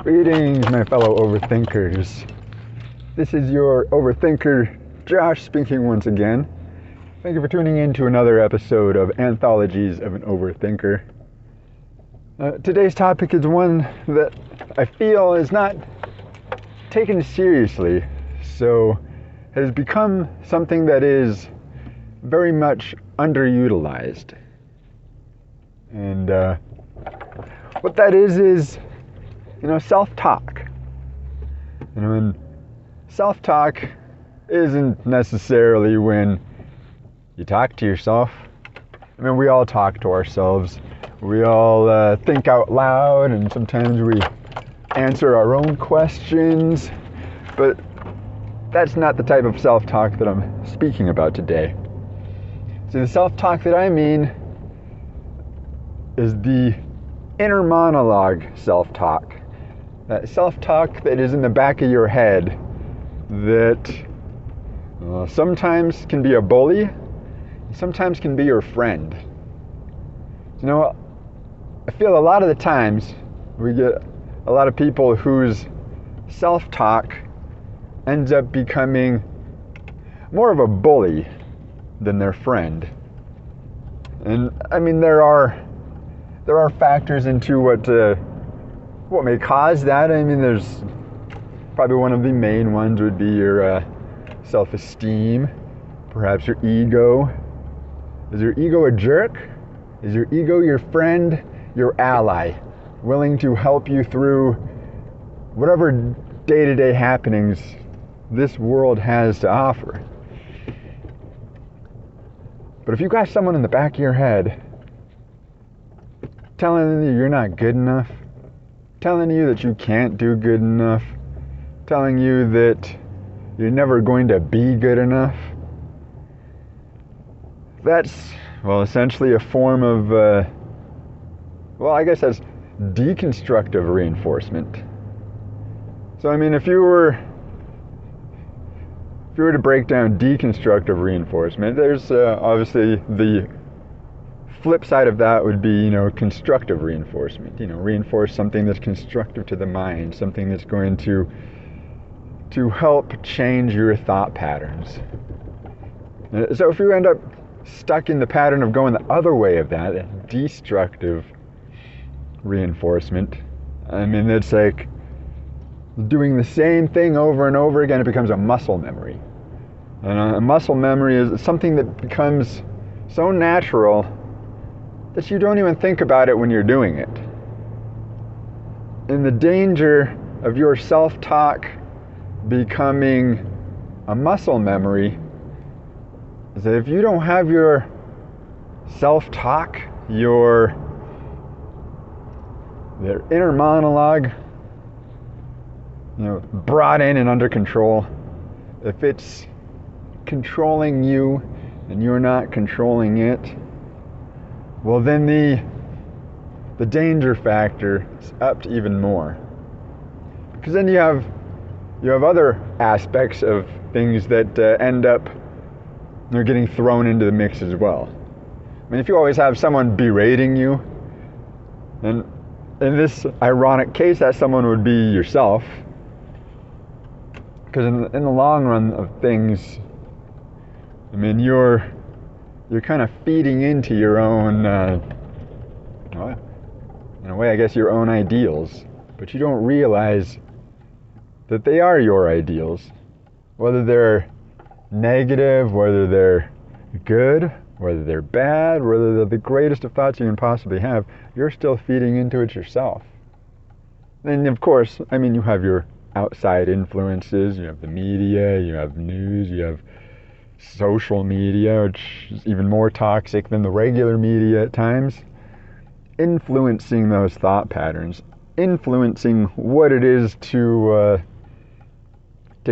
Greetings, my fellow overthinkers. This is your overthinker, Josh, speaking once again. Thank you for tuning in to another episode of Anthologies of an Overthinker. Today's topic is one that I feel is not taken seriously, so has become something that is very much underutilized. And what that is self-talk. And self-talk isn't necessarily when you talk to yourself. We all talk to ourselves. We all think out loud, and sometimes we answer our own questions. But that's not the type of self-talk that I'm speaking about today. So the self-talk that I mean is the inner monologue self-talk. That self-talk that is in the back of your head that sometimes can be a bully, sometimes can be your friend. I feel a lot of the times we get a lot of people whose self-talk ends up becoming more of a bully than their friend. And there are factors into what may cause that. There's probably one of the main ones would be your self-esteem, perhaps your ego. Is your ego a jerk? Is your ego your friend, your ally, willing to help you through whatever day-to-day happenings this world has to offer? But if you got someone in the back of your head telling you you're not good enough, telling you that you can't do good enough, telling you that you're never going to be good enough, that's, essentially a form of, I guess that's deconstructive reinforcement. So, if you were to break down deconstructive reinforcement, there's obviously the flip side of that would be, constructive reinforcement. Reinforce something that's constructive to the mind, something that's going to help change your thought patterns. So if you end up stuck in the pattern of going the other way of that destructive reinforcement, it's like doing the same thing over and over again. It becomes a muscle memory. And a muscle memory is something that becomes so natural that you don't even think about it when you're doing it. And the danger of your self-talk becoming a muscle memory is that if you don't have your self-talk, your inner monologue, brought in and under control, if it's controlling you and you're not controlling it, well, then the danger factor is upped even more. Because then you have other aspects of things that end up getting thrown into the mix as well. If you always have someone berating you, and in this ironic case, that someone would be yourself. Because in the long run of things, you're kind of feeding into your own, in a way, I guess, your own ideals. But you don't realize that they are your ideals. Whether they're negative, whether they're good, whether they're bad, whether they're the greatest of thoughts you can possibly have, you're still feeding into it yourself. And of course, you have your outside influences, you have the media, you have news, you have social media, which is even more toxic than the regular media at times, influencing those thought patterns, influencing what it is to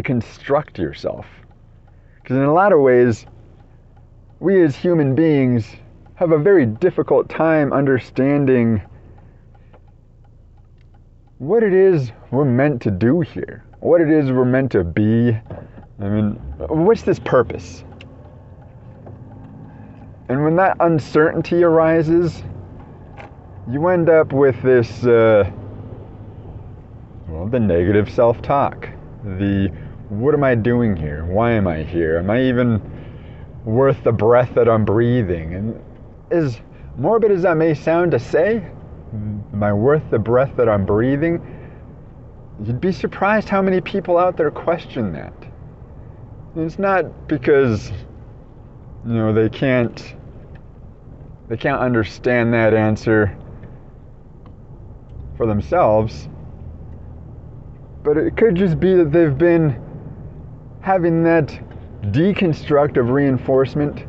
construct yourself. Because in a lot of ways, we as human beings have a very difficult time understanding what it is we're meant to do here, what it is we're meant to be. What's this purpose? And when that uncertainty arises, you end up with this the negative self-talk, the what am I doing here? Why am I here? Am I even worth the breath that I'm breathing? And as morbid as that may sound to say, am I worth the breath that I'm breathing? You'd be surprised how many people out there question that. And it's not because, they can't understand that answer for themselves, but it could just be that they've been having that deconstructive reinforcement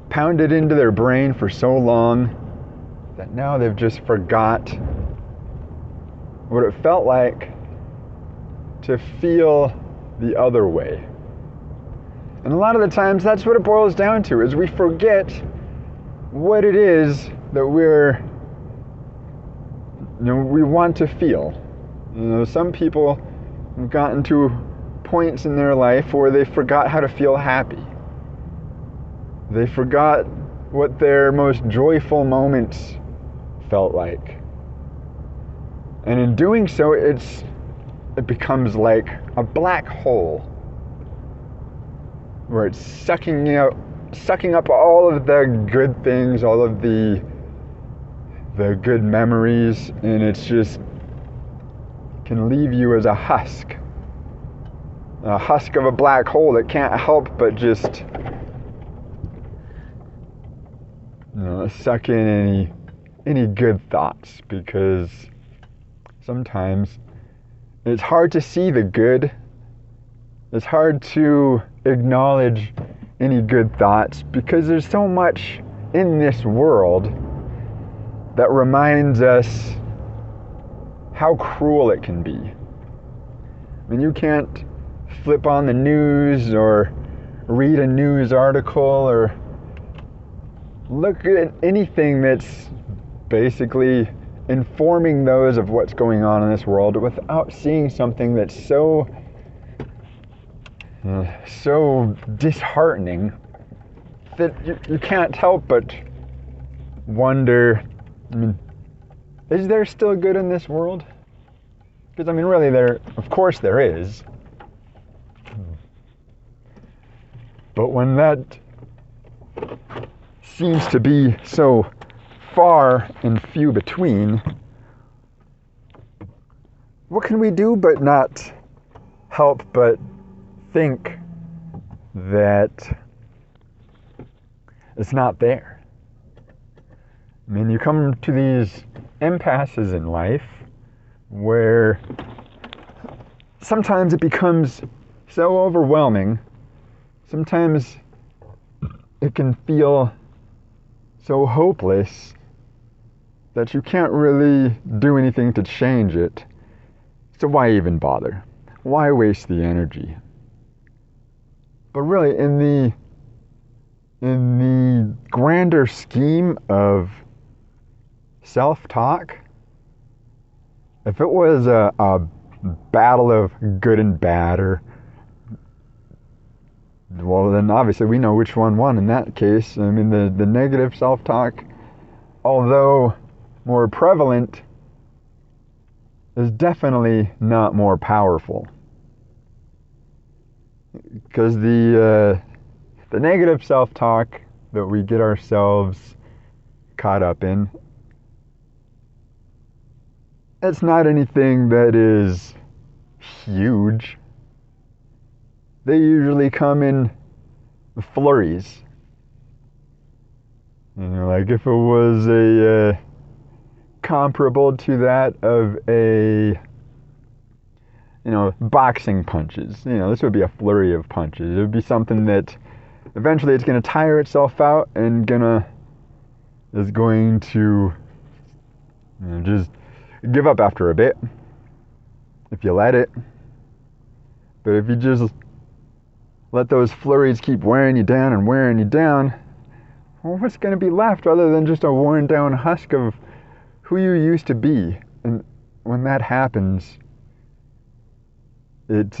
pounded into their brain for so long that now they've just forgot what it felt like to feel the other way. And a lot of the times that's what it boils down to, is we forget what it is that we want to feel. Some people have gotten to points in their life where they forgot how to feel happy. They forgot what their most joyful moments felt like. And in doing so, it becomes like a black hole where it's sucking up all of the good things, all of the good memories, and it's just can leave you as a husk of a black hole that can't help but just suck in any good thoughts, because sometimes it's hard to see the good. It's hard to acknowledge any good thoughts because there's so much in this world that reminds us how cruel it can be. I mean, you can't flip on the news or read a news article or look at anything that's basically informing those of what's going on in this world without seeing something that's so disheartening that you can't help but wonder, is there still good in this world? Because, really, of course there is. But when that seems to be so far and few between, what can we do but not help but think that it's not there? You come to these impasses in life where sometimes it becomes so overwhelming, sometimes it can feel so hopeless that you can't really do anything to change it. So why even bother? Why waste the energy? But really, in the grander scheme of self-talk, if it was a battle of good and bad, well, then obviously we know which one won in that case. The negative self-talk, although more prevalent, is definitely not more powerful. Because the negative self-talk that we get ourselves caught up in, it's not anything that is huge. They usually come in flurries. Like if it was a comparable to that of a boxing punches. This would be a flurry of punches. It would be something that eventually it's going to tire itself out and is going to just give up after a bit if you let it. But if you just let those flurries keep wearing you down, well, what's going to be left other than just a worn down husk of who you used to be? And when that happens, it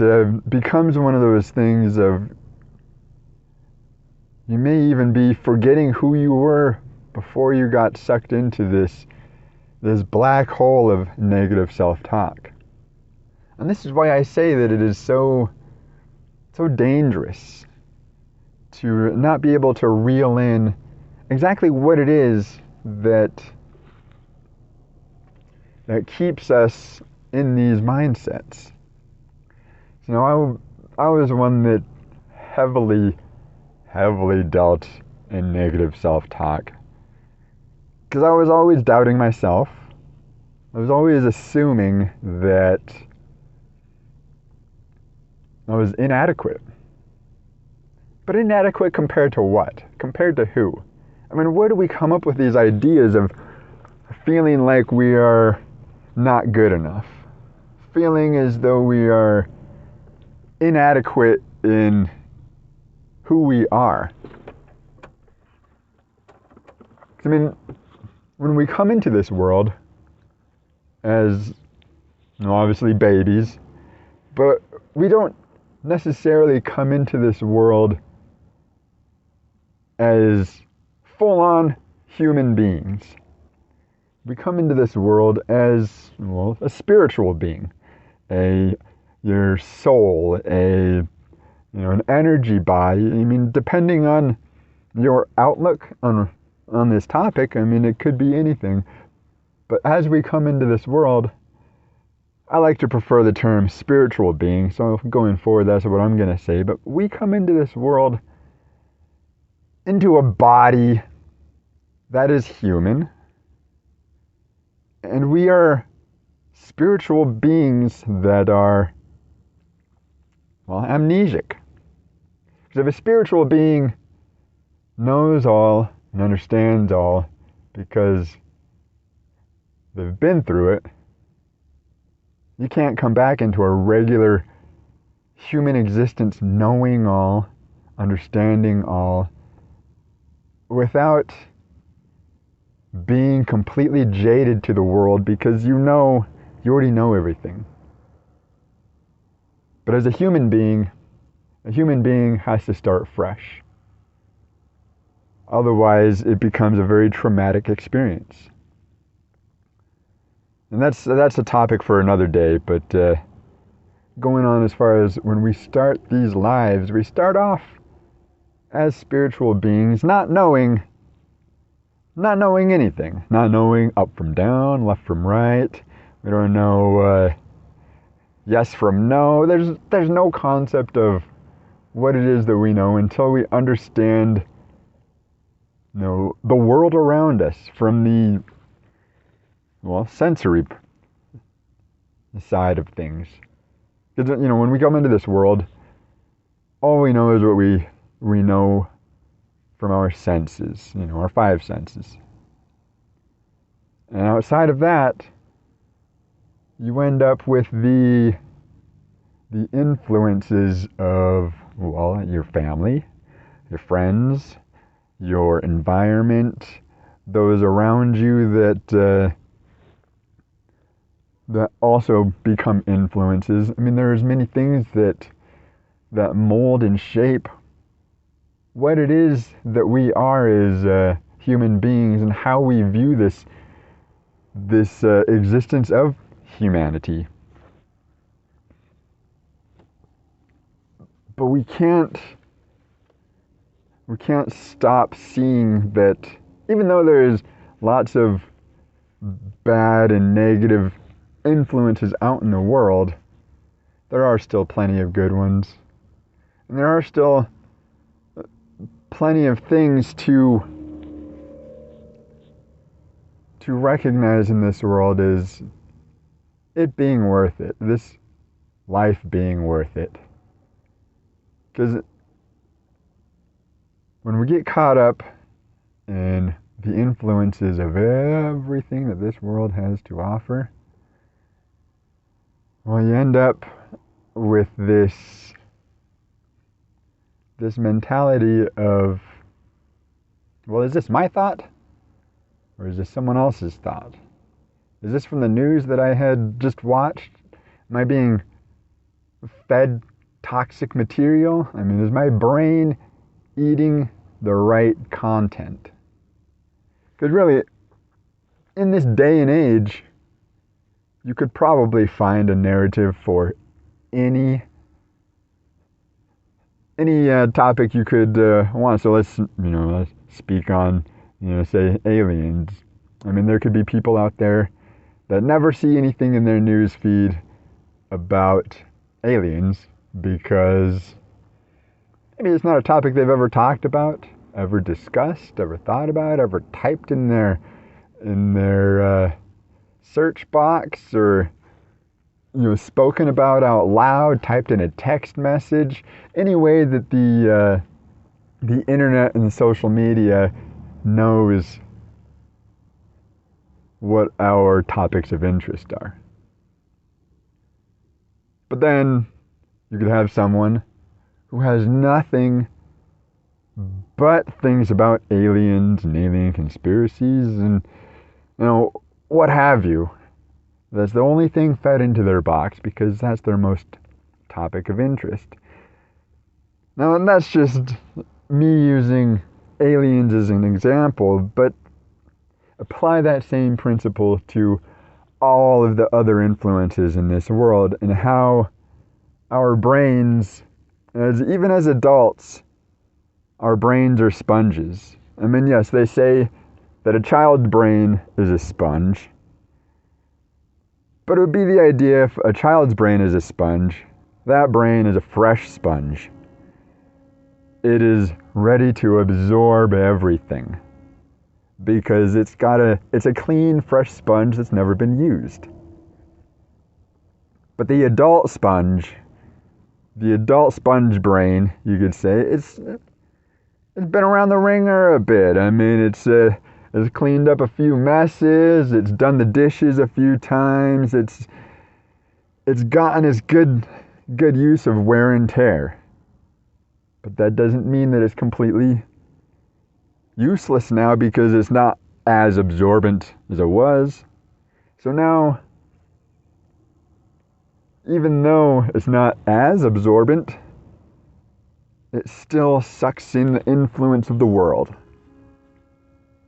becomes one of those things of, you may even be forgetting who you were before you got sucked into this black hole of negative self-talk. And this is why I say that it is so dangerous to not be able to reel in exactly what it is that keeps us in these mindsets. You know, I was one that heavily dealt in negative self-talk. Because I was always doubting myself. I was always assuming that I was inadequate. But inadequate compared to what? Compared to who? I mean, where do we come up with these ideas of feeling like we are not good enough? Feeling as though we are inadequate in who we are. I mean, when we come into this world as, you know, obviously babies, but we don't necessarily come into this world as full-on human beings. We come into this world as, well, a spiritual being, your soul, an energy body. I mean, depending on your outlook on this topic, I mean, it could be anything. But as we come into this world, I like to prefer the term spiritual being, so going forward, that's what I'm going to say. But we come into this world into a body that is human, and we are spiritual beings that are, well, amnesic. Because if a spiritual being knows all and understands all because they've been through it, you can't come back into a regular human existence knowing all, understanding all, without being completely jaded to the world because you already know everything. But as a human being has to start fresh. Otherwise, it becomes a very traumatic experience. And that's a topic for another day, but going on as far as when we start these lives, we start off as spiritual beings, not knowing anything, not knowing up from down, left from right. We don't know yes from no. There's no concept of what it is that we know until we understand, the world around us from the, well, sensory side of things. Because, when we come into this world, all we know is what we know from our senses, our five senses. And outside of that, you end up with the influences of, well, your family, your friends, your environment, those around you that also become influences. I mean, there's many things that mold and shape what it is that we are as human beings and how we view this existence of humanity. But we can't stop seeing that even though there is lots of bad and negative influences out in the world, there are still plenty of good ones. And there are still plenty of things to recognize in this world as it being worth it, this life being worth it. Because when we get caught up in the influences of everything that this world has to offer, well, you end up with this mentality of, well, is this my thought? Or is this someone else's thought? Is this from the news that I had just watched? Am I being fed toxic material? I mean, is my brain eating the right content? Because really, in this day and age, you could probably find a narrative for any topic you could want. So let's speak on say aliens. I mean, there could be people out there that never see anything in their news feed about aliens because maybe it's not a topic they've ever talked about, ever discussed, ever thought about, ever typed in their search box, or spoken about out loud, typed in a text message. Any way that the internet and the social media knows what our topics of interest are. But then you could have someone who has nothing but things about aliens and alien conspiracies and what have you. That's the only thing fed into their box because that's their most topic of interest. Now, and that's just me using aliens as an example, but apply that same principle to all of the other influences in this world and how our brains, even as adults, our brains are sponges. I mean, yes, they say that a child's brain is a sponge, but it would be the idea if a child's brain is a sponge, that brain is a fresh sponge. It is ready to absorb everything because it's a clean, fresh sponge that's never been used. But the adult sponge brain, you could say, it's been around the ringer a bit. I mean, it's cleaned up a few messes, it's done the dishes a few times, it's gotten its good use of wear and tear. But that doesn't mean that it's completely useless now because it's not as absorbent as it was. So now, even though it's not as absorbent, it still sucks in the influence of the world.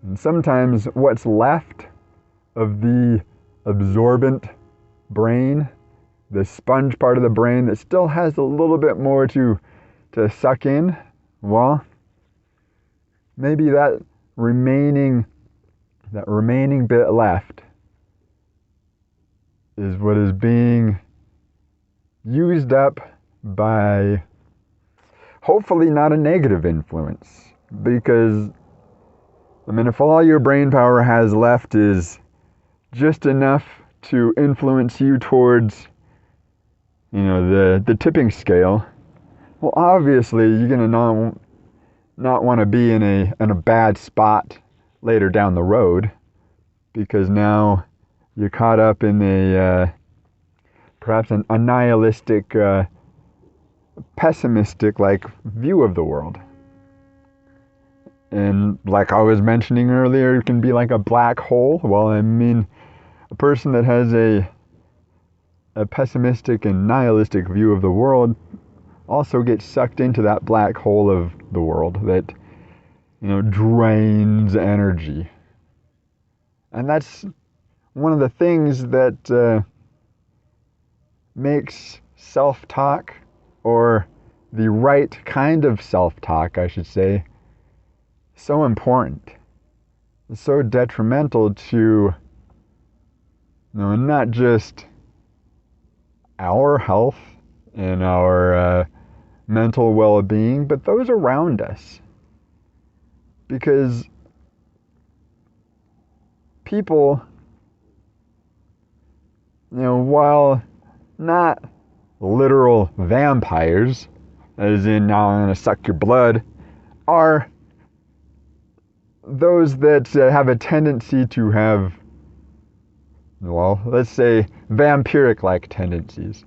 And sometimes what's left of the absorbent brain, the sponge part of the brain that still has a little bit more to suck in, well, maybe that remaining bit left is what is being used up by hopefully not a negative influence. Because, I mean, if all your brain power has left is just enough to influence you towards, the tipping scale, well, obviously you're gonna not want to be in a bad spot later down the road, because now you're caught up in perhaps a nihilistic, pessimistic view of the world. And like I was mentioning earlier, it can be like a black hole. Well, I mean, a person that has a pessimistic and nihilistic view of the world also gets sucked into that black hole of the world that, drains energy. And that's one of the things that makes self-talk, or the right kind of self-talk, I should say, so important. It's so detrimental to, not just our health and our mental well-being, but those around us. Because people, while not literal vampires, as in now I'm going to suck your blood, are those that have a tendency to have, well, let's say vampiric-like tendencies.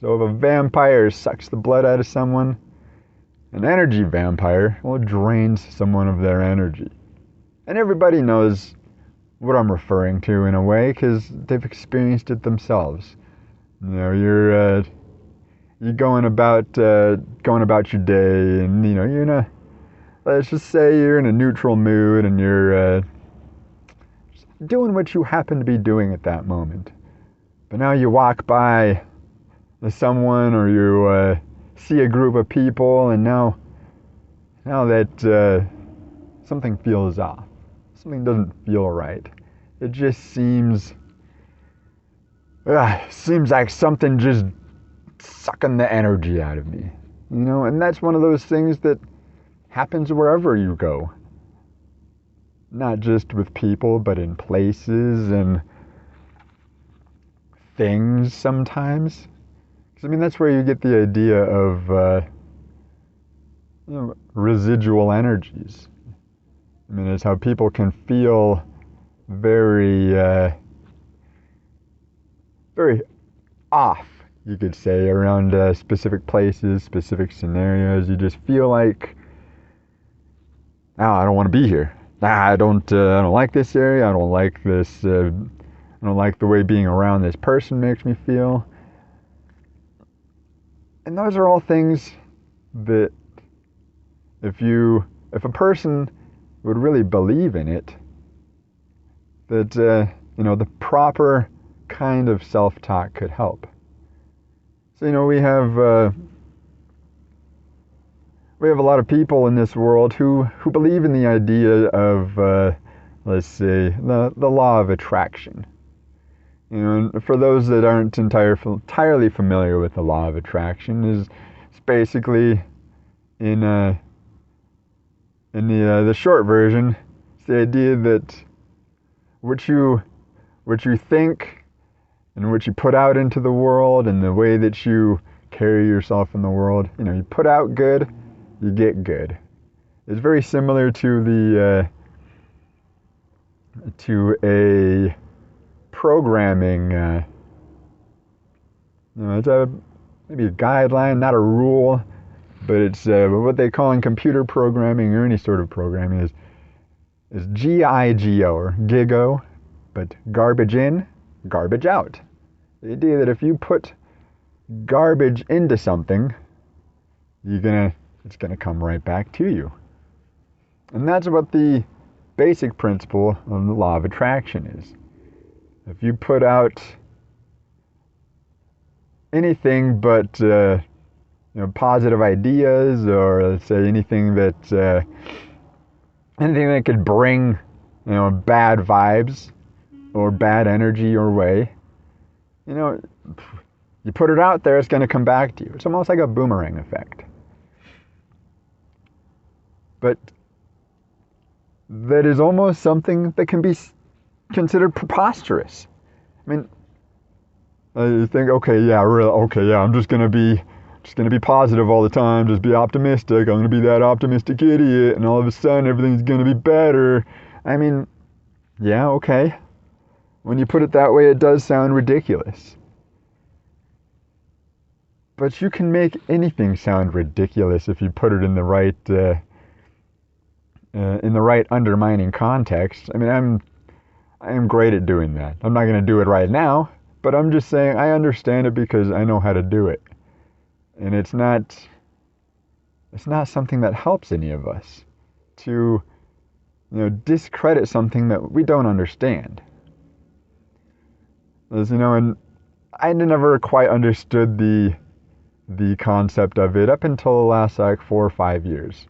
So if a vampire sucks the blood out of someone, an energy vampire, well, it drains someone of their energy. And everybody knows what I'm referring to in a way, because they've experienced it themselves. You're going about your day, and you're in let's just say you're in a neutral mood, and you're doing what you happen to be doing at that moment. But now you walk by someone, or you see a group of people, and now that something feels off. Something doesn't feel right. It just seems like something just sucking the energy out of me. And that's one of those things that happens wherever you go. Not just with people, but in places and things sometimes. Because that's where you get the idea of residual energies. It's how people can feel very, very off, you could say, around specific places, specific scenarios. You just feel like, I don't want to be here. I don't like this area. I don't like this. I don't like the way being around this person makes me feel. And those are all things that if a person would really believe in it, that the proper kind of self-talk could help. So we have a lot of people in this world who believe in the idea of let's say the law of attraction. And for those that aren't entirely familiar with the law of attraction, it's basically in the short version, it's the idea that what you think and what you put out into the world, and the way that you carry yourself in the world, you put out good, you get good. It's very similar to a programming, it's maybe a guideline, not a rule, but it's what they call in computer programming, or any sort of programming, is GIGO, or GIGO, but garbage in, garbage out. The idea that if you put garbage into something, it's gonna come right back to you. And that's what the basic principle of the law of attraction is. If you put out anything but positive ideas, or let's say anything that could bring bad vibes or bad energy your way, you put it out there, it's going to come back to you. It's almost like a boomerang effect. But that is almost something that can be considered preposterous. You think, I'm just gonna be positive all the time, just be optimistic. I'm gonna be that optimistic idiot, and all of a sudden everything's gonna be better. Yeah, okay. When you put it that way, it does sound ridiculous. But you can make anything sound ridiculous if you put it in the right undermining context. I am great at doing that. I'm not going to do it right now, but I'm just saying I understand it because I know how to do it. And it's not something that helps any of us to discredit something that we don't understand. And I never quite understood the concept of it up until the last 4 or 5 years.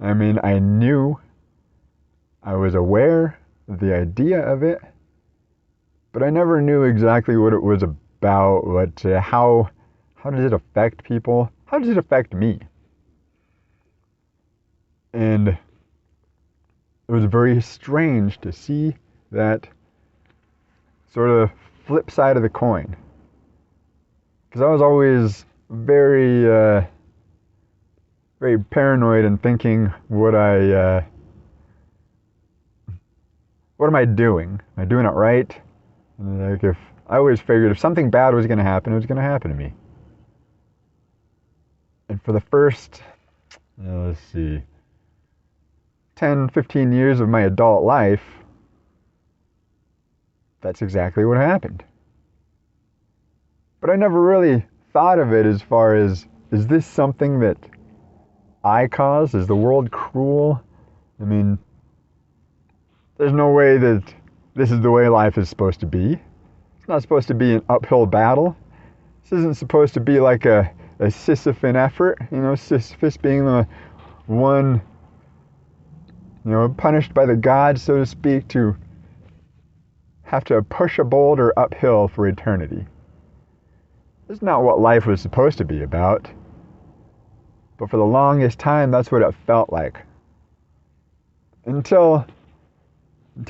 I knew, I was aware of the idea of it, but I never knew exactly what it was about. How does it affect people? How does it affect me? And it was very strange to see that sort of flip side of the coin, because I was always very very paranoid and thinking, what am I doing? Am I doing it right? And I always figured if something bad was going to happen, it was going to happen to me. And for the first, 10, 15 years of my adult life, that's exactly what happened. But I never really thought of it as far as, is this something that I caused? Is the world cruel? There's no way that this is the way life is supposed to be. It's not supposed to be an uphill battle. This isn't supposed to be like a Sisyphean effort. Sisyphus being the one, punished by the gods, so to speak, to have to push a boulder uphill for eternity. That's not what life was supposed to be about. But for the longest time, that's what it felt like. Until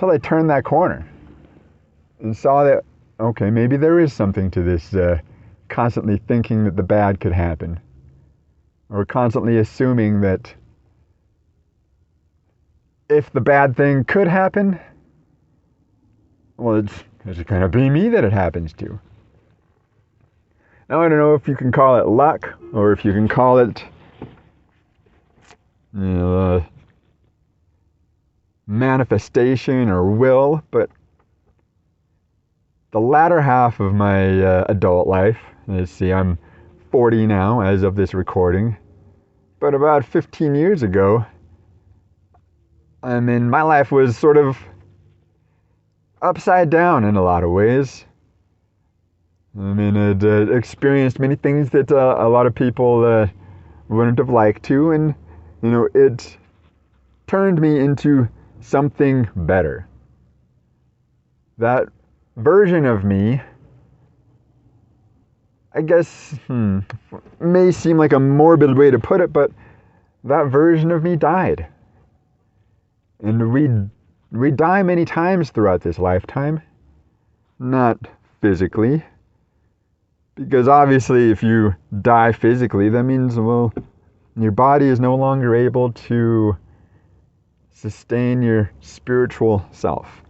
I turned that corner and saw that, okay, maybe there is something to this constantly thinking that the bad could happen. Or constantly assuming that if the bad thing could happen, well, it's going to be me that it happens to. Now, I don't know if you can call it luck, or if you can call it, manifestation or will, but the latter half of my adult life, let's see, I'm 40 now as of this recording, but about 15 years ago, my life was sort of upside down in a lot of ways. I'd experienced many things that a lot of people wouldn't have liked to, and, it turned me into something better. That version of me, I guess, may seem like a morbid way to put it, but that version of me died. And we die many times throughout this lifetime. Not physically. Because obviously if you die physically, that means, well, your body is no longer able to sustain your spiritual self.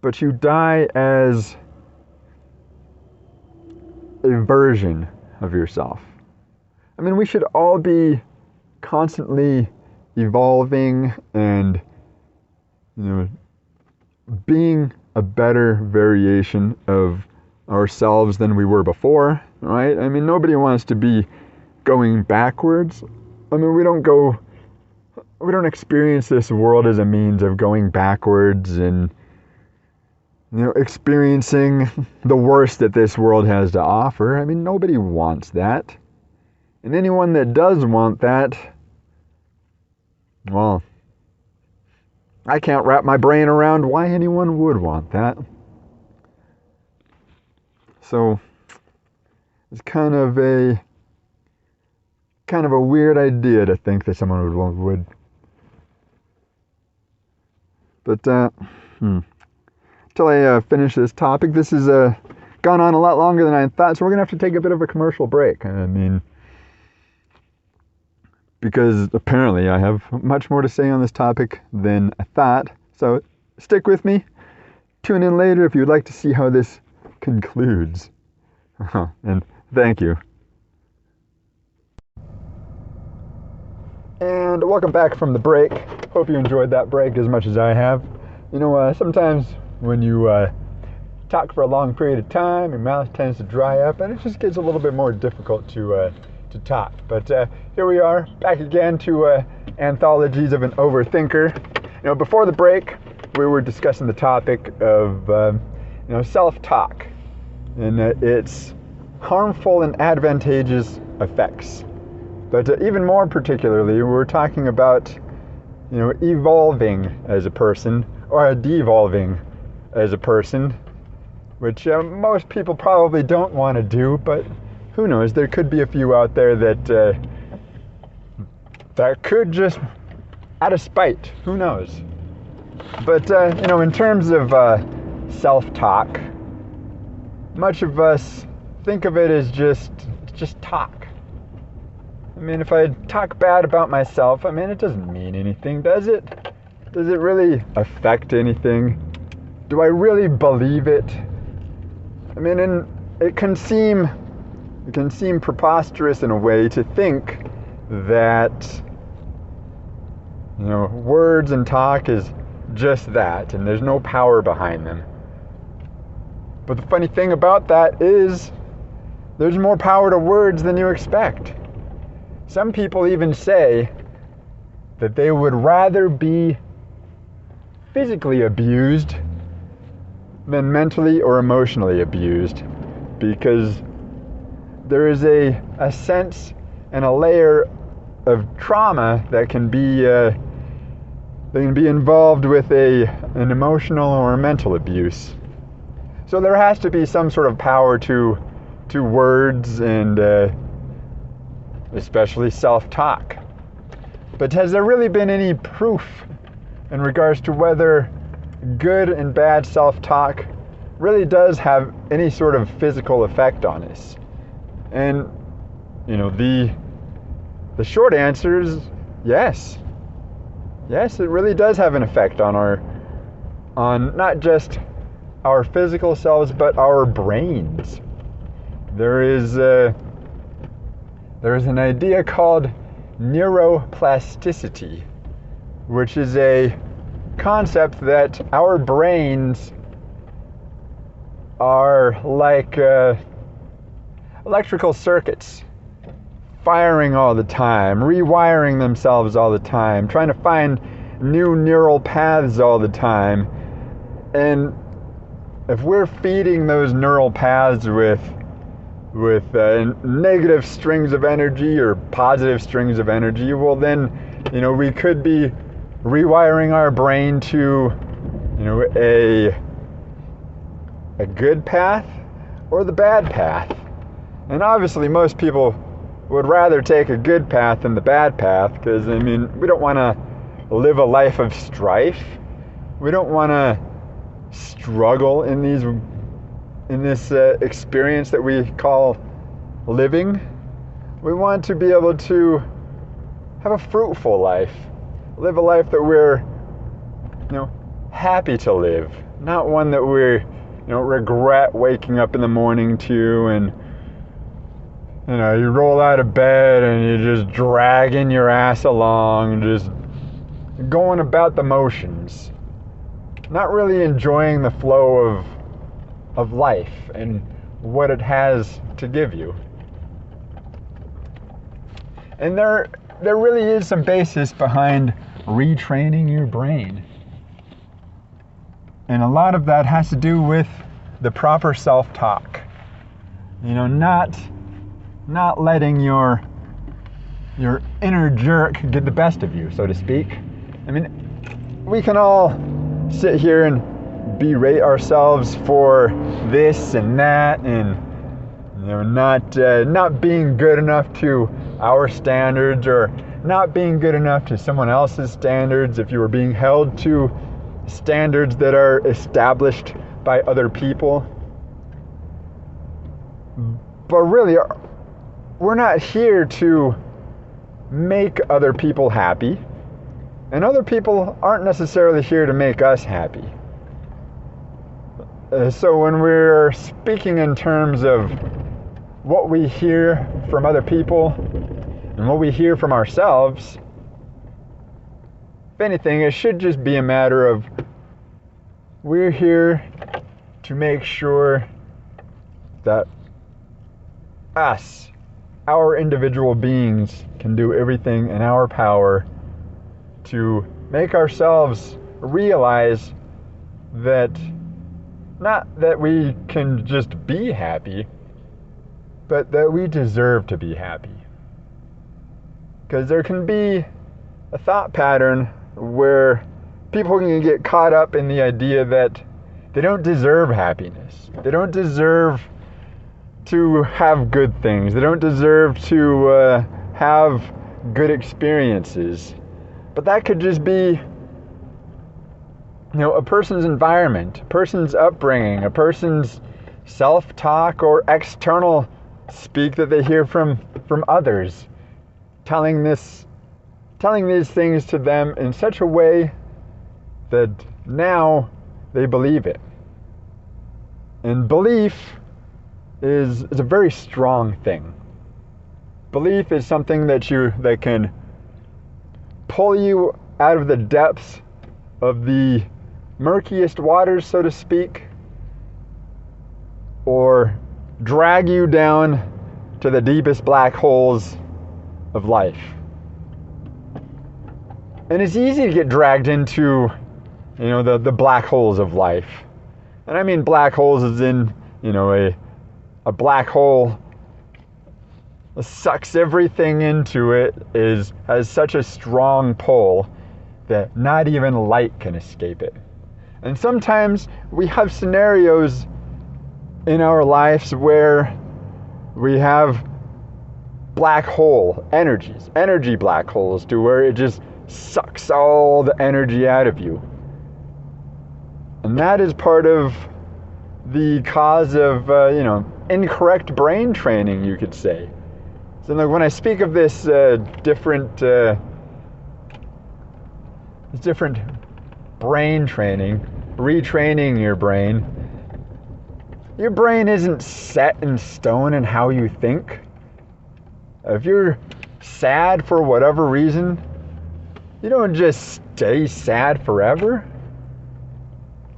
But you die as a version of yourself. We should all be constantly evolving and, being a better variation of ourselves than we were before, right? Nobody wants to be going backwards. We don't experience this world as a means of going backwards and, experiencing the worst that this world has to offer. Nobody wants that. And anyone that does want that, well, I can't wrap my brain around why anyone would want that. So it's kind of a weird idea to think that someone would. But till I finish this topic, this has gone on a lot longer than I thought, so we're gonna have to take a bit of a commercial break. Because apparently I have much more to say on this topic than I thought. So stick with me. Tune in later if you'd like to see how this concludes. And thank you. And welcome back from the break. Hope you enjoyed that break as much as I have. Sometimes when you talk for a long period of time, your mouth tends to dry up, and it just gets a little bit more difficult to talk. But here we are, back again to Anthologies of an Overthinker. Before the break, we were discussing the topic of self-talk and its harmful and advantageous effects. But even more particularly, we're talking about evolving as a person, or devolving as a person, which most people probably don't want to do, but who knows, there could be a few out there that could just, out of spite, who knows. But, in terms of self-talk, much of us think of it as just talk. If I talk bad about myself, it doesn't mean anything, does it? Does it really affect anything? Do I really believe it? And it can seem preposterous in a way to think that, words and talk is just that, and there's no power behind them. But the funny thing about that is there's more power to words than you expect. Some people even say that they would rather be physically abused than mentally or emotionally abused, because there is a sense and a layer of trauma that can be involved with an emotional or mental abuse. So there has to be some sort of power to words and especially self-talk. But has there really been any proof in regards to whether good and bad self-talk really does have any sort of physical effect on us? And the short answer is yes. Yes, it really does have an effect on not just our physical selves, but our brains. There is an idea called neuroplasticity, which is a concept that our brains are like electrical circuits, firing all the time, rewiring themselves all the time, trying to find new neural paths all the time. And if we're feeding those neural paths with negative strings of energy or positive strings of energy, well then, we could be rewiring our brain to, a good path or the bad path. And obviously most people would rather take a good path than the bad path, because we don't want to live a life of strife. We don't want to struggle in this experience that we call living. We want to be able to have a fruitful life, live a life that we're happy to live, not one that we regret waking up in the morning to, and you roll out of bed and you're just dragging your ass along, just going about the motions, not really enjoying the flow of life and what it has to give you. And there really is some basis behind retraining your brain. And a lot of that has to do with the proper self-talk. Not letting your inner jerk get the best of you, so to speak. We can all sit here and berate ourselves for this and that, and not being good enough to our standards, or not being good enough to someone else's standards, if you were being held to standards that are established by other people. But really, we're not here to make other people happy, and other people aren't necessarily here to make us happy. So when we're speaking in terms of what we hear from other people and what we hear from ourselves, if anything, it should just be a matter of we're here to make sure that us, our individual beings, can do everything in our power to make ourselves realize that not that we can just be happy, but that we deserve to be happy. Because there can be a thought pattern where people can get caught up in the idea that they don't deserve happiness. They don't deserve to have good things. They don't deserve to have good experiences. But that could just be, a person's environment, a person's upbringing, a person's self-talk or external speak that they hear from others, telling these things to them in such a way that now they believe it. And belief is a very strong thing. Belief is something that can pull you out of the depths of the murkiest waters, so to speak, or drag you down to the deepest black holes of life. And it's easy to get dragged into the black holes of life. And I mean black holes as in, a black hole sucks everything into it, has such a strong pull that not even light can escape it. And sometimes we have scenarios in our lives where we have black hole energy black holes, to where it just sucks all the energy out of you. And that is part of the cause of, incorrect brain training, you could say. So like when I speak of this different brain training, retraining your brain isn't set in stone in how you think. If you're sad for whatever reason, you don't just stay sad forever.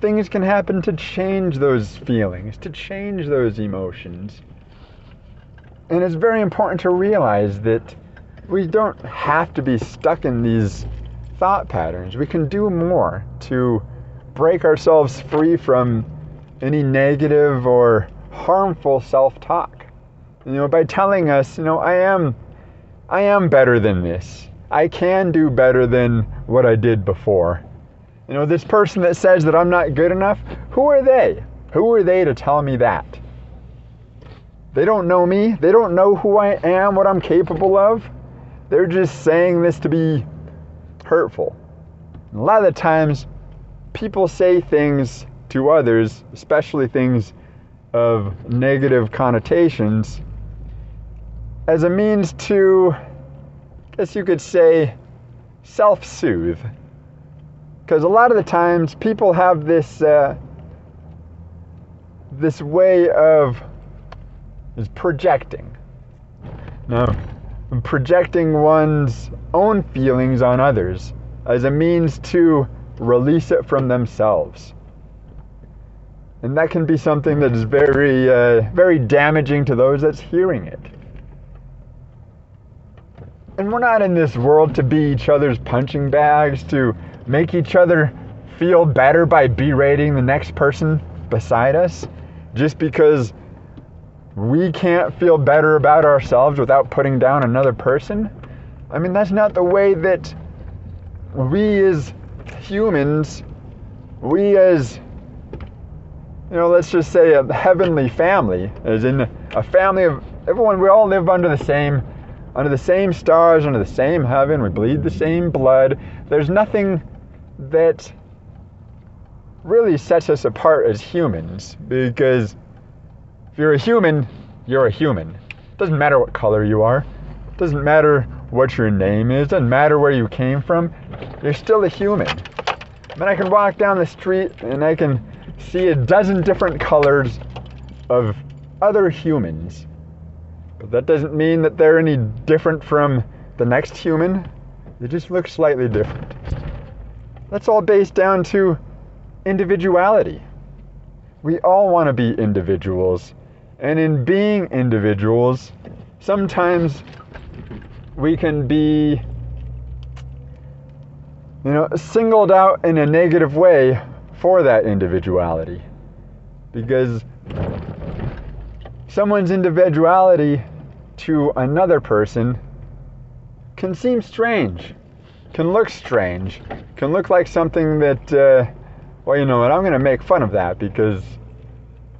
Things can happen to change those feelings, to change those emotions. And it's very important to realize that we don't have to be stuck in these thought patterns. We can do more to break ourselves free from any negative or harmful self-talk. By telling us, I am better than this. I can do better than what I did before. This person that says that I'm not good enough, who are they? Who are they to tell me that? They don't know me. They don't know who I am, what I'm capable of. They're just saying this to be hurtful. And a lot of the times, people say things to others, especially things of negative connotations, as a means to, I guess you could say, self-soothe. Because a lot of the times people have this way of projecting. Now, projecting one's own feelings on others as a means to release it from themselves. And that can be something that is very, very damaging to those that's hearing it. And we're not in this world to be each other's punching bags, to make each other feel better by berating the next person beside us, just because we can't feel better about ourselves without putting down another person. I mean, that's not the way that we as humans, we as, let's just say a heavenly family, as in a family of everyone, we all live under the same stars, under the same heaven, we bleed the same blood. There's nothing that really sets us apart as humans, because if you're a human, you're a human. It doesn't matter what color you are. It doesn't matter what your name is. It doesn't matter where you came from. You're still a human. I mean, I can walk down the street and I can see a dozen different colors of other humans. But that doesn't mean that they're any different from the next human. They just look slightly different. That's all based down to individuality. We all want to be individuals. And in being individuals, sometimes we can be, singled out in a negative way for that individuality. Because someone's individuality to another person can seem strange, can look strange, can look like something that, well, you know what, I'm going to make fun of that because,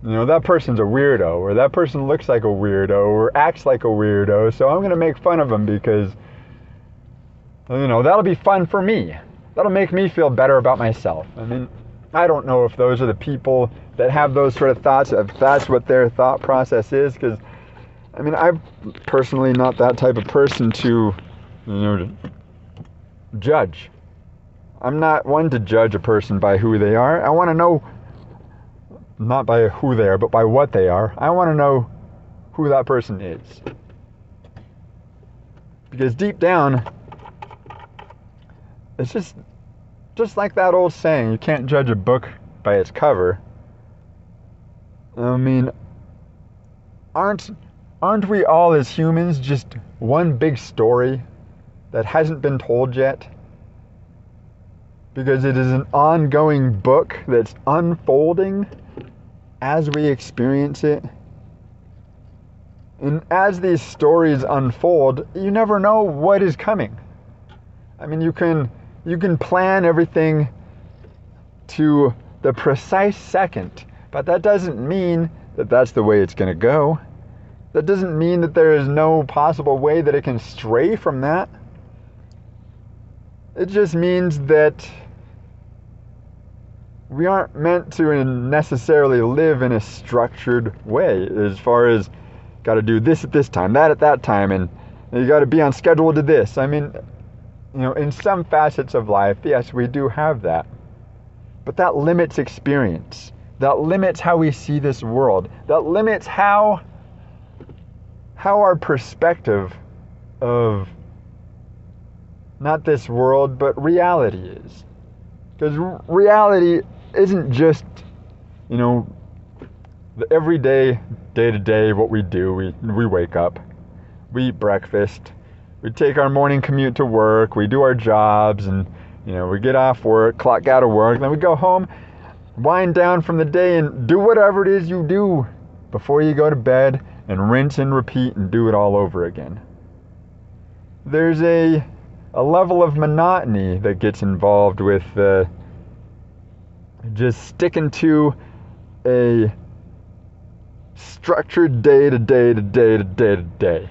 that person's a weirdo, or that person looks like a weirdo, or acts like a weirdo, so I'm going to make fun of them because, that'll be fun for me. That'll make me feel better about myself. I mean, I don't know if those are the people that have those sort of thoughts, if that's what their thought process is, because, I'm personally not that type of person to, judge. I'm not one to judge a person by who they are. I want to know, not by who they are, but by what they are. I want to know who that person is. Because deep down, it's just like that old saying, you can't judge a book by its cover. I mean, aren't we all as humans just one big story that hasn't been told yet? because it is an ongoing book that's unfolding as we experience it. And as these stories unfold, you never know what is coming. I mean, you can plan everything to the precise second, but that doesn't mean that that's the way it's going to go. That doesn't mean that there is no possible way that it can stray from that. It just means that we aren't meant to necessarily live in a structured way, as far as got to do this at this time, that at that time, and you got to be on schedule to this. I mean, in some facets of life, yes, we do have that. But that limits experience. That limits how we see this world. That limits how our perspective of not this world, but reality is. Because reality isn't just, the everyday, day-to-day, what we do. We wake up, we eat breakfast, we take our morning commute to work, we do our jobs, and, we get off work, clock out of work, then we go home, wind down from the day, and do whatever it is you do before you go to bed, and rinse and repeat and do it all over again. There's a level of monotony that gets involved with just sticking to a structured day to day to day to day to day.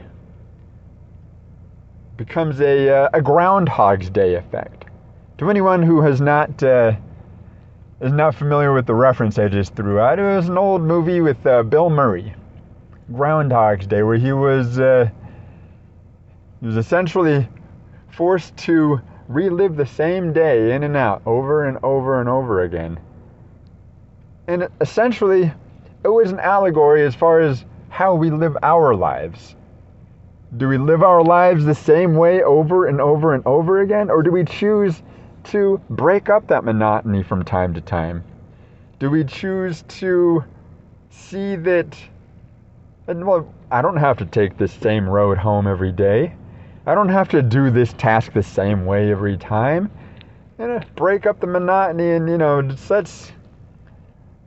Becomes a Groundhog's Day effect. To anyone who is not familiar with the reference I just threw out, it was an old movie with Bill Murray, Groundhog's Day, where he was essentially forced to relive the same day in and out over and over and over again. And essentially, it was an allegory as far as how we live our lives. Do we live our lives the same way over and over and over again? Or do we choose to break up that monotony from time to time? Do we choose to see that, well, I don't have to take this same road home every day. I don't have to do this task the same way every time. Break up the monotony and,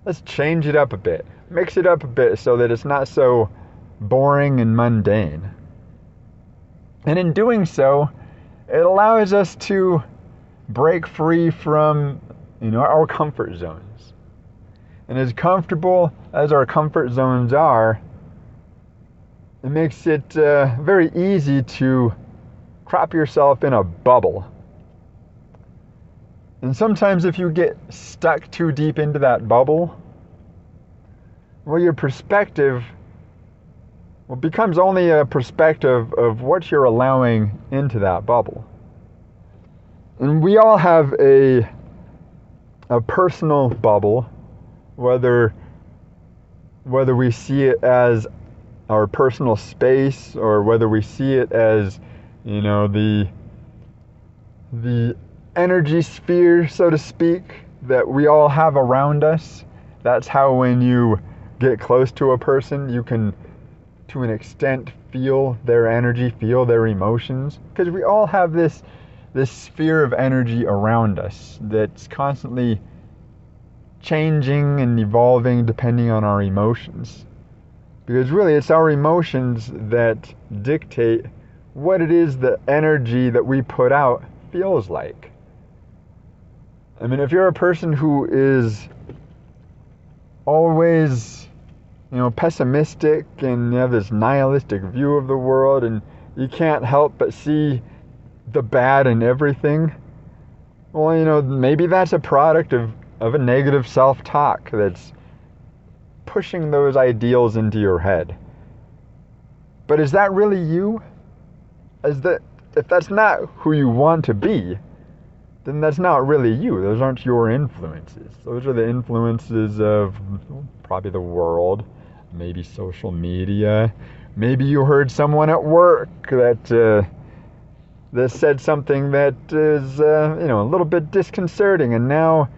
let's change it up a bit. Mix it up a bit so that it's not so boring and mundane. And in doing so, it allows us to break free from, our comfort zones. And as comfortable as our comfort zones are, it makes it very easy to crop yourself in a bubble. And sometimes if you get stuck too deep into that bubble, well, your perspective becomes only a perspective of what you're allowing into that bubble. And we all have a personal bubble, whether we see it as our personal space or whether we see it as, the energy sphere, so to speak, that we all have around us. That's how when you get close to a person, you can, to an extent, feel their energy, feel their emotions. Because we all have this sphere of energy around us that's constantly changing and evolving depending on our emotions. Because really, it's our emotions that dictate what it is the energy that we put out feels like. I mean, if you're a person who is always, pessimistic and you have this nihilistic view of the world and you can't help but see the bad in everything, well, maybe that's a product of a negative self-talk that's pushing those ideals into your head. But is that really you? If that's not who you want to be, then that's not really you. Those aren't your influences. Those are the influences of probably the world, maybe social media. Maybe you heard someone at work that said something that is, a little bit disconcerting, and now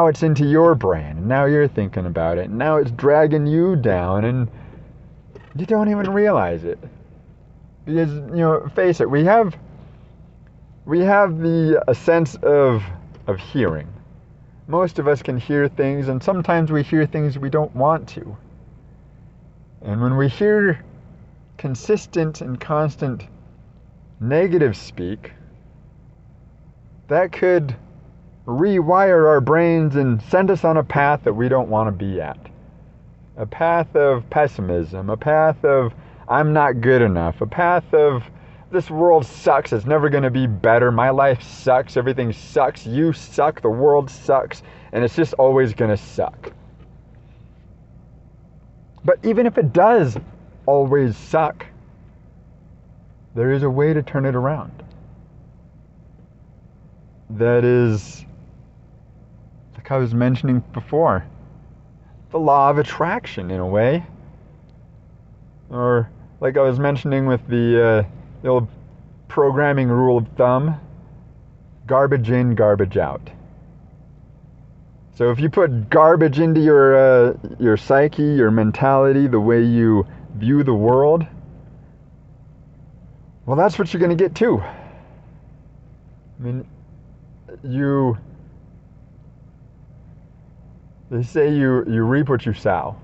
it's into your brain, and now you're thinking about it, and now it's dragging you down, and you don't even realize it. Because, face it, we have a sense of of hearing. Most of us can hear things, and sometimes we hear things we don't want to. And when we hear consistent and constant negative speak, that could rewire our brains and send us on a path that we don't want to be at. A path of pessimism, a path of I'm not good enough, a path of this world sucks, it's never going to be better, my life sucks, everything sucks, you suck, the world sucks, and it's just always going to suck. But even if it does always suck, there is a way to turn it around. That is, like I was mentioning before, the law of attraction in a way. Or like I was mentioning with the old programming rule of thumb, garbage in, garbage out. So if you put garbage into your psyche, your mentality, the way you view the world, well, that's what you're going to get too. I mean, they say you reap what you sow.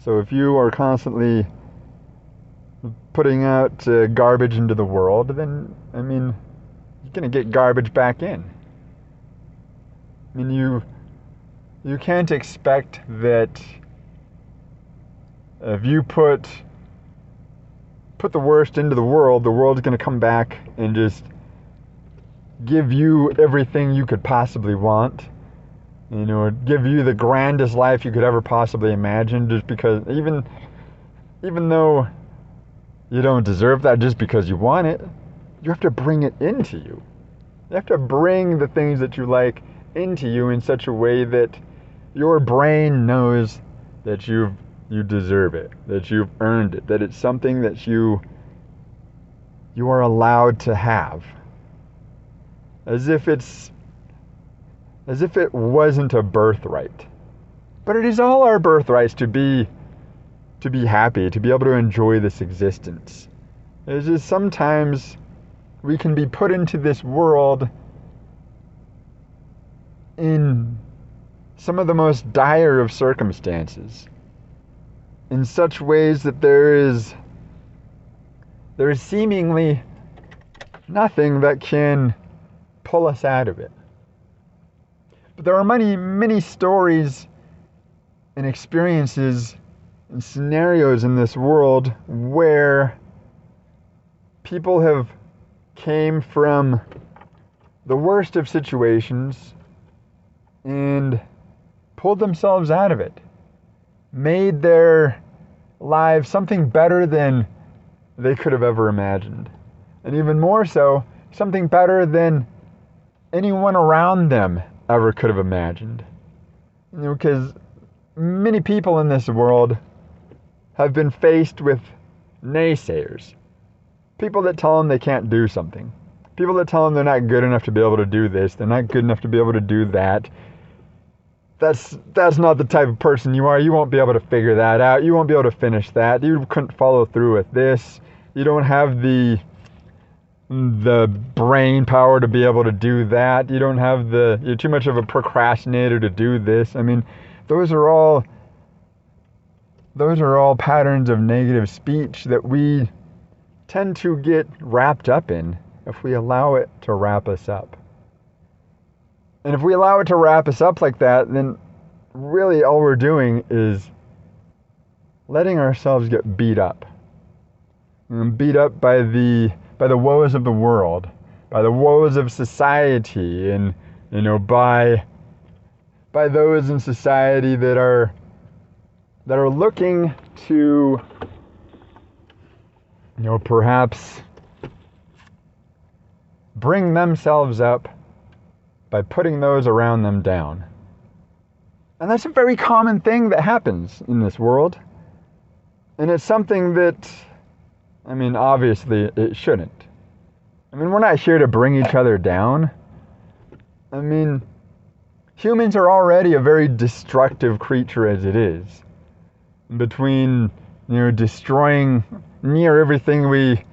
So if you are constantly putting out garbage into the world, then, I mean, you're going to get garbage back in. I mean, you can't expect that if you put the worst into the world's going to come back and just give you everything you could possibly want. You know, give you the grandest life you could ever possibly imagine, just because even though you don't deserve that, just because you want it, you have to bring it into you. You have to bring the things that you like into you in such a way that your brain knows that you deserve it, that you've earned it, that it's something that you are allowed to have. As if it wasn't a birthright. But it is all our birthrights to be happy, to be able to enjoy this existence. It's just sometimes we can be put into this world in some of the most dire of circumstances, in such ways that there is seemingly nothing that can pull us out of it. But there are many, many stories and experiences and scenarios in this world where people have came from the worst of situations and pulled themselves out of it, made their lives something better than they could have ever imagined. And even more so, something better than anyone around them ever could have imagined. You know, because many people in this world have been faced with naysayers. People that tell them they can't do something. People that tell them they're not good enough to be able to do this. They're not good enough to be able to do that. That's not the type of person you are. You won't be able to figure that out. You won't be able to finish that. You couldn't follow through with this. You don't have the brain power to be able to do that. You don't have you're too much of a procrastinator to do this. I mean, those are all patterns of negative speech that we tend to get wrapped up in if we allow it to wrap us up. And if we allow it to wrap us up like that, then really all we're doing is letting ourselves get beat up. And beat up by the woes of the world, by the woes of society, and, you know, by those in society that are looking to, you know, perhaps bring themselves up by putting those around them down. And that's a very common thing that happens in this world. And it's something that, I mean, obviously it shouldn't. I mean, we're not here to bring each other down. I mean, humans are already a very destructive creature as it is. Between, you know, destroying near everything we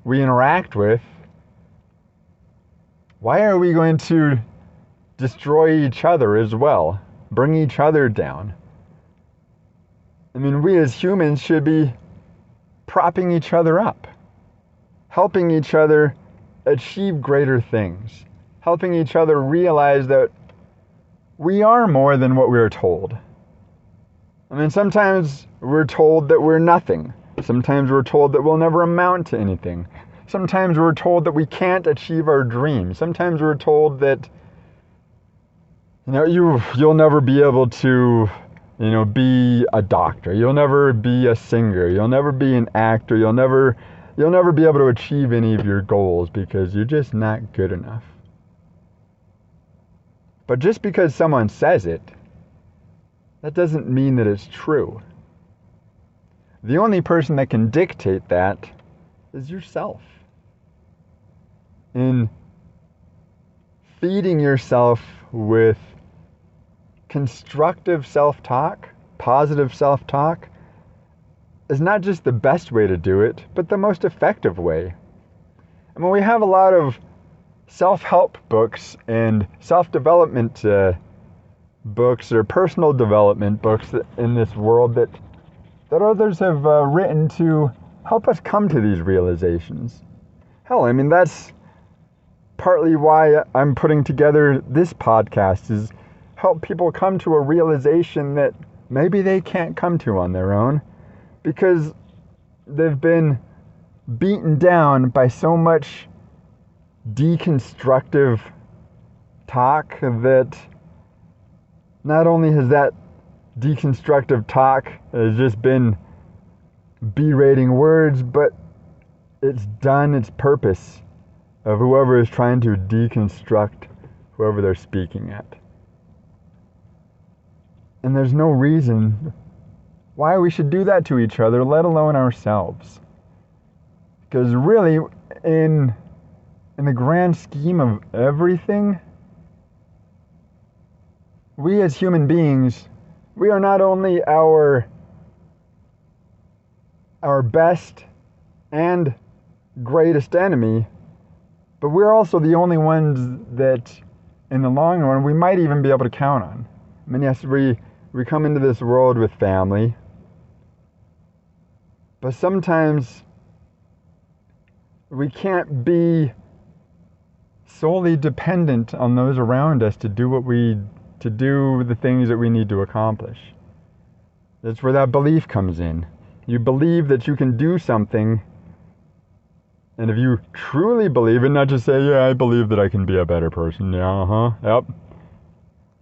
interact with, why are we going to destroy each other as well, bring each other down. I mean, we as humans should be propping each other up, helping each other achieve greater things, helping each other realize that we are more than what we're told. I mean, sometimes we're told that we're nothing. Sometimes we're told that we'll never amount to anything. Sometimes we're told that we can't achieve our dreams. Sometimes we're told that, you'll never be able to, be a doctor. You'll never be a singer. You'll never be an actor. You'll never be able to achieve any of your goals because you're just not good enough. But just because someone says it, that doesn't mean that it's true. The only person that can dictate that is yourself. In feeding yourself with constructive self-talk, positive self-talk, is not just the best way to do it, but the most effective way. I mean, we have a lot of self-help books and self-development books or personal development books in this world that others have written to help us come to these realizations. Hell, I mean, that's partly why I'm putting together this podcast, is help people come to a realization that maybe they can't come to on their own because they've been beaten down by so much deconstructive talk that not only has that deconstructive talk has just been berating words, but it's done its purpose of whoever is trying to deconstruct whoever they're speaking at. And there's no reason why we should do that to each other, let alone ourselves. Because really, in the grand scheme of everything, we as human beings, we are not only our best and greatest enemy, but we're also the only ones that, in the long run, we might even be able to count on. I mean, yes, we come into this world with family, but sometimes we can't be solely dependent on those around us to do the things that we need to accomplish. That's where that belief comes in. You believe that you can do something, and if you truly believe it, not just say, yeah, I believe that I can be a better person. Yeah, yep.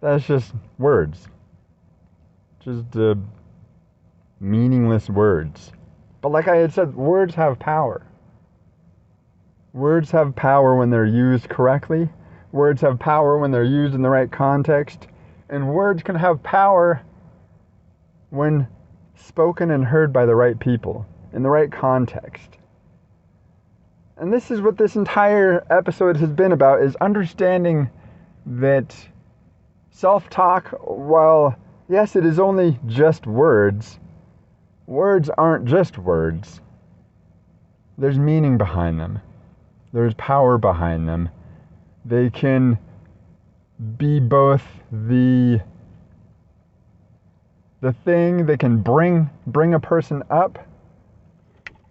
That's just words. Just meaningless words. But like I had said, words have power. Words have power when they're used correctly. Words have power when they're used in the right context. And words can have power when spoken and heard by the right people, in the right context. And this is what this entire episode has been about, is understanding that self-talk, while yes, it is only just words, words aren't just words. There's meaning behind them. There's power behind them. They can be both the thing that can bring a person up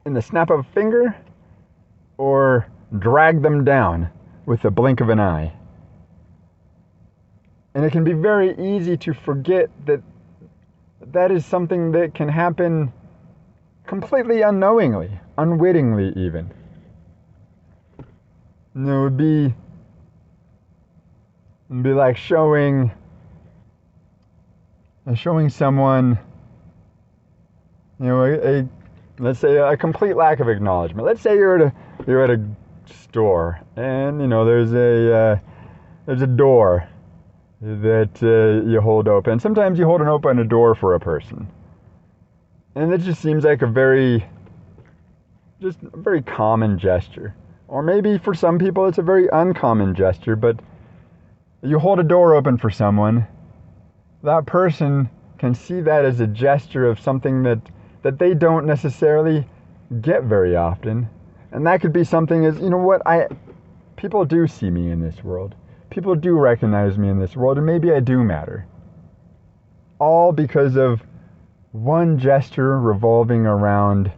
in the snap of a finger, or drag them down with the blink of an eye. And it can be very easy to forget that is something that can happen completely unknowingly, unwittingly even. And it would be like showing someone, let's say a complete lack of acknowledgement. Let's say you're at a store, and there's a door that you hold open. Sometimes you hold open a door for a person, and it just seems like a very common gesture. Or maybe for some people it's a very uncommon gesture, but you hold a door open for someone, that person can see that as a gesture of something that they don't necessarily get very often. And that could be something as, people do see me in this world. people do recognize me in this world, and maybe I do matter. All because of one gesture revolving around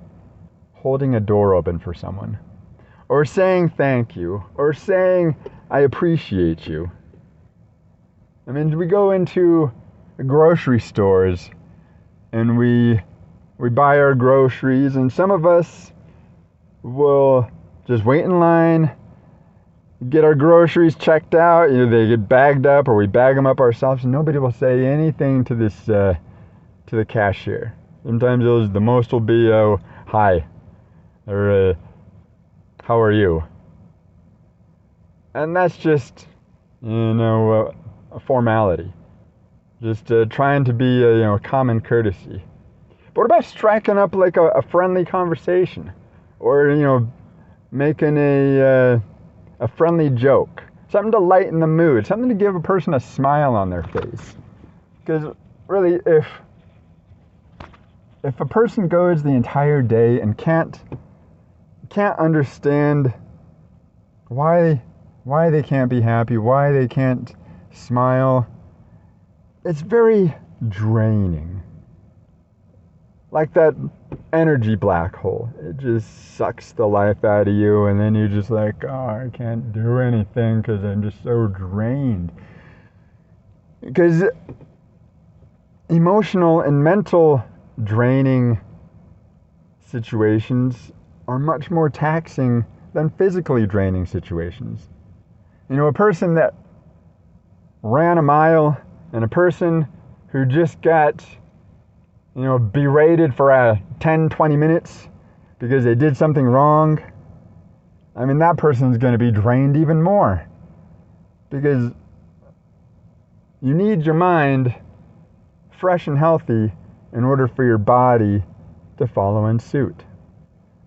holding a door open for someone, or saying thank you, or saying I appreciate you. I mean, we go into grocery stores and we buy our groceries, and some of us will just wait in line, get our groceries checked out. They get bagged up, or we bag them up ourselves, and nobody will say anything to this to the cashier. Sometimes the most will be, oh, hi, or how are you? And that's just, a formality. Just trying to be a common courtesy. But what about striking up like a friendly conversation, or making a friendly joke, something to lighten the mood, something to give a person a smile on their face? Because really, if a person goes the entire day and can't understand why they can't be happy, why they can't smile, it's very draining. Like that energy black hole. It just sucks the life out of you, and then you're just like, oh, I can't do anything because I'm just so drained. Because emotional and mental draining situations are much more taxing than physically draining situations. A person that ran a mile and a person who just got berated for 10-20 minutes because they did something wrong, I mean, that person's going to be drained even more, because you need your mind fresh and healthy in order for your body to follow in suit.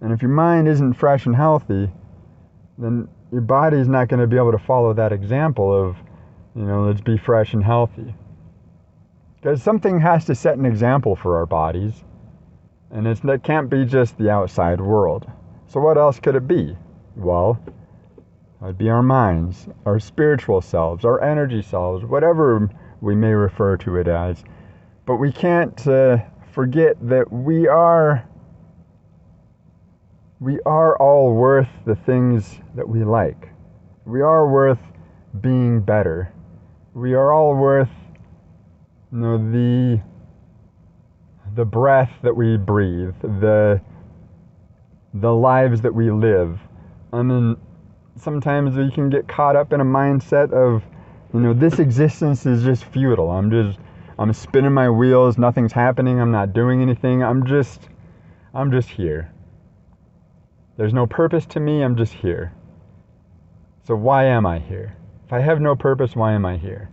And if your mind isn't fresh and healthy, then your body's not going to be able to follow that example of, let's be fresh and healthy. Because something has to set an example for our bodies, and it can't be just the outside world. So what else could it be? Well, it would be our minds, our spiritual selves, our energy selves, whatever we may refer to it as. But we can't forget that we are all worth the things that we like. We are worth being better. We are all worth the breath that we breathe, the lives that we live. I mean, sometimes we can get caught up in a mindset of, this existence is just futile. I'm spinning my wheels, nothing's happening, I'm not doing anything, I'm just here. There's no purpose to me, I'm just here. So why am I here? If I have no purpose, why am I here?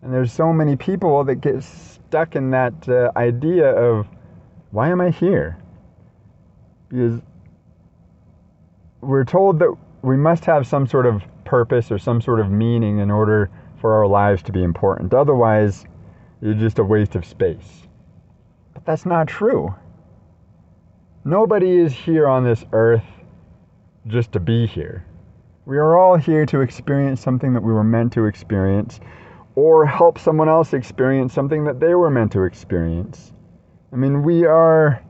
And there's so many people that get stuck in that idea of, why am I here? Because we're told that we must have some sort of purpose or some sort of meaning in order for our lives to be important. Otherwise, you're just a waste of space. But that's not true. Nobody is here on this earth just to be here. We are all here to experience something that we were meant to experience, or help someone else experience something that they were meant to experience. I mean, we are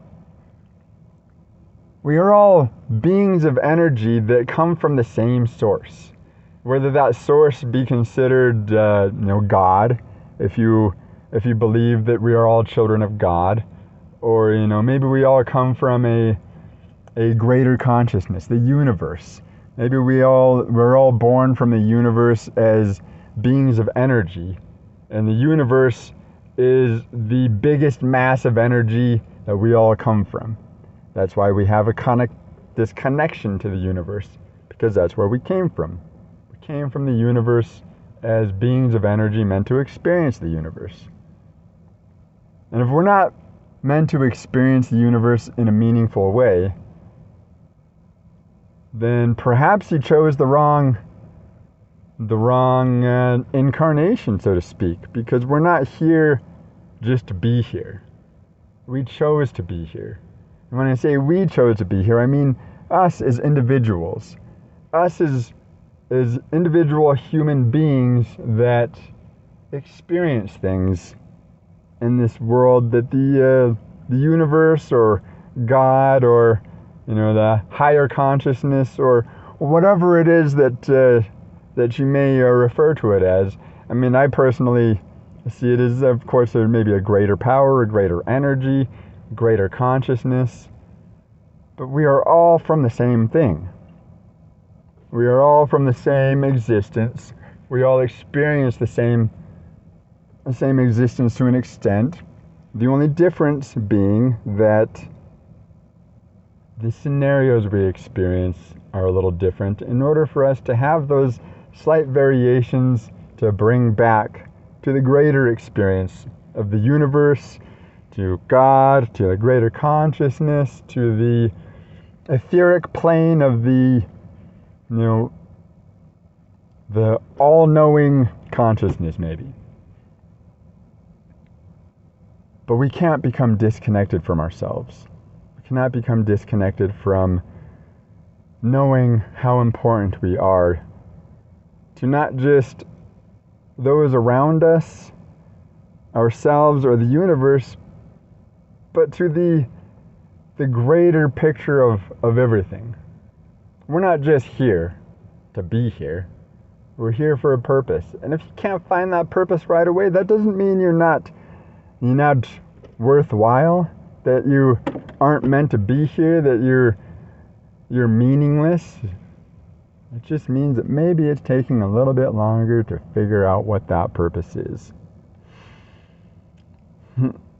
all beings of energy that come from the same source. Whether that source be considered, God, if you believe that we are all children of God, or maybe we all come from a greater consciousness, the universe. Maybe we're all born from the universe as beings of energy, and the universe is the biggest mass of energy that we all come from. That's why we have this connection to the universe, because that's where we came from. We came from the universe as beings of energy meant to experience the universe. And if we're not meant to experience the universe in a meaningful way, then perhaps you chose the wrong incarnation, so to speak, because we're not here just to be here. We chose to be here. And when I say we chose to be here, I mean us as individuals, us as as individual human beings that experience things in this world that the universe or God or the higher consciousness or whatever it is that you may refer to it as. I mean, I personally see it as, of course, there may be a greater power, a greater energy, greater consciousness, but we are all from the same thing. We are all from the same existence. We all experience the same existence to an extent. The only difference being that the scenarios we experience are a little different. In order for us to have those slight variations to bring back to the greater experience of the universe, to God, to a greater consciousness, to the etheric plane of the all-knowing consciousness, maybe. But we can't become disconnected from ourselves. We cannot become disconnected from knowing how important we are to not just those around us, ourselves, or the universe, but to the greater picture of everything. We're not just here to be here. We're here for a purpose. And if you can't find that purpose right away, that doesn't mean you're not worthwhile, that you aren't meant to be here, that you're meaningless. It just means that maybe it's taking a little bit longer to figure out what that purpose is.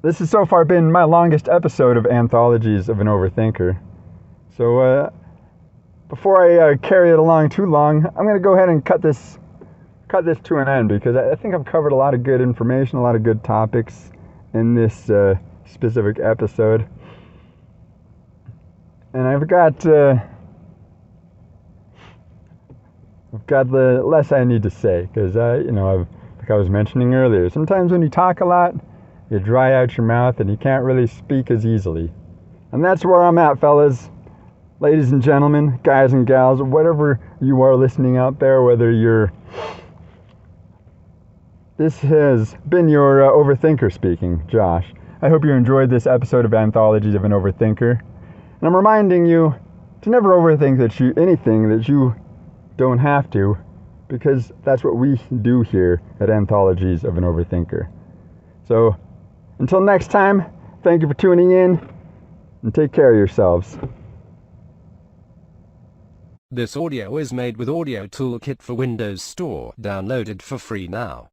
This has so far been my longest episode of Anthologies of an Overthinker. So before I carry it along too long, I'm going to go ahead and cut this to an end, because I think I've covered a lot of good information, a lot of good topics in this specific episode. And I've got the less I need to say, because like I was mentioning earlier, sometimes when you talk a lot, you dry out your mouth and you can't really speak as easily. And that's where I'm at, fellas. Ladies and gentlemen, guys and gals, whatever you are listening out there, this has been your overthinker speaking, Josh. I hope you enjoyed this episode of Anthologies of an Overthinker. And I'm reminding you to never overthink anything that you don't have to, because that's what we do here at Anthologies of an Overthinker. So, until next time, thank you for tuning in, and take care of yourselves. This audio is made with Audio Toolkit for Windows Store, downloaded for free now.